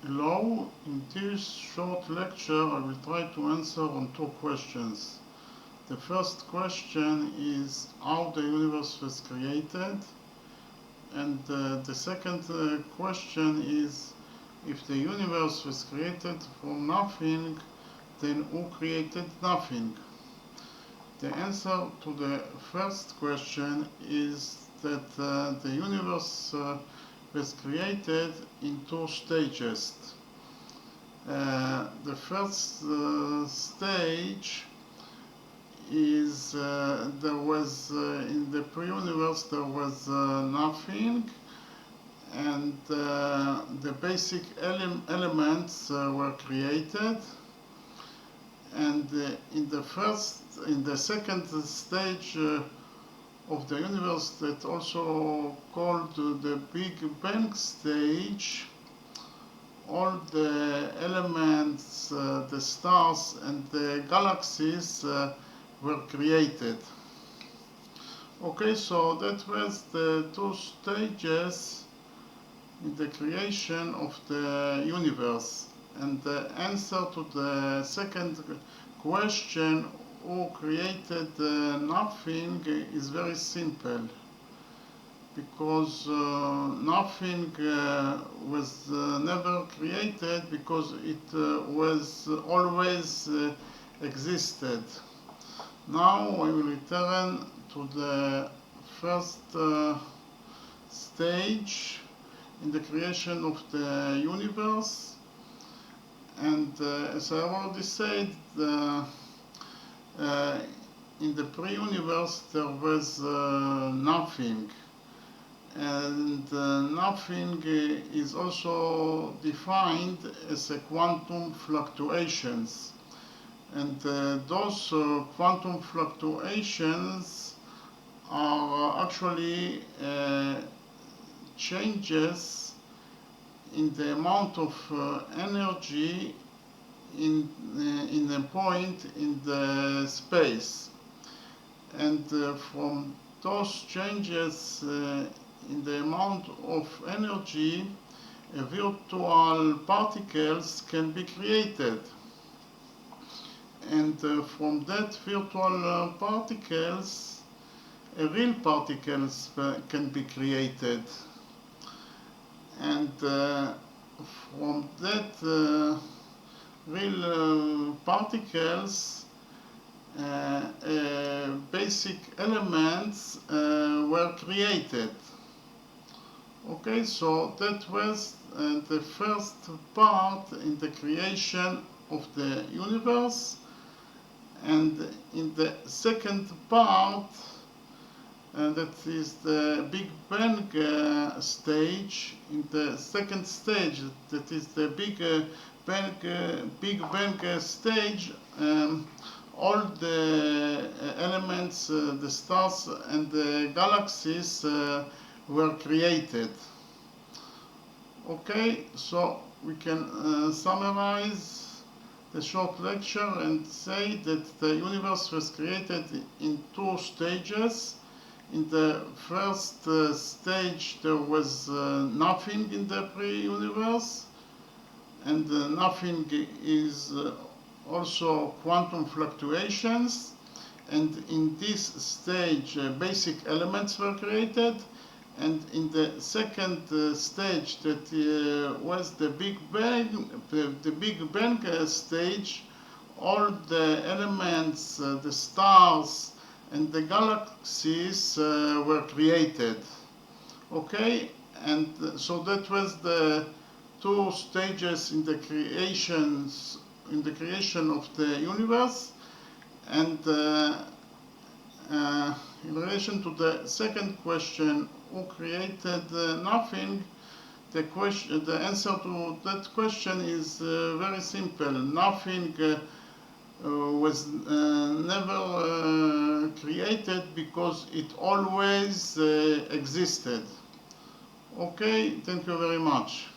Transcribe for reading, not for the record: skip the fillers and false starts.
Hello, in this short lecture I will try to answer on two questions. The first question is how the universe was created, and the second question is if the universe was created from nothing, then who created nothing? The answer to the first question is that the universe was created in two stages. The first stage is there was in the pre-universe there was nothing, and the basic elements were created, and in the second stage of the universe, that also called the Big Bang stage, all the elements, the stars and the galaxies were created. Okay, so that was the two stages in the creation of the universe. And the answer to the second question, who created nothing, is very simple. Because nothing was never created, because it was always existed. Now I will return to the first stage in the creation of the universe. And as I already said, in the pre-universe there was nothing. And nothing is also defined as a quantum fluctuations. And those quantum fluctuations are actually changes in the amount of energy in a point in the space. And from those changes in the amount of energy, virtual particles can be created. And from that virtual particles, real particles can be created. And from that real particles, basic elements were created. Okay, so that was the first part in the creation of the universe. And in the second part, that is the Big Bang stage, in the second stage, that is the Big Bang stage, all the elements, the stars and the galaxies were created. Okay, so we can summarize the short lecture and say that the universe was created in two stages. In the first stage there was nothing in the pre-universe, and nothing is also quantum fluctuations. And in this stage basic elements were created. And in the second stage, that was the Big Bang, the Big Bang stage, all the elements, the stars and the galaxies were created. Okay, and so that was the two stages in the creation of the universe. And in relation to the second question, who created nothing, the answer to that question is very simple. Nothing was never created, because it always existed. Okay, thank you very much.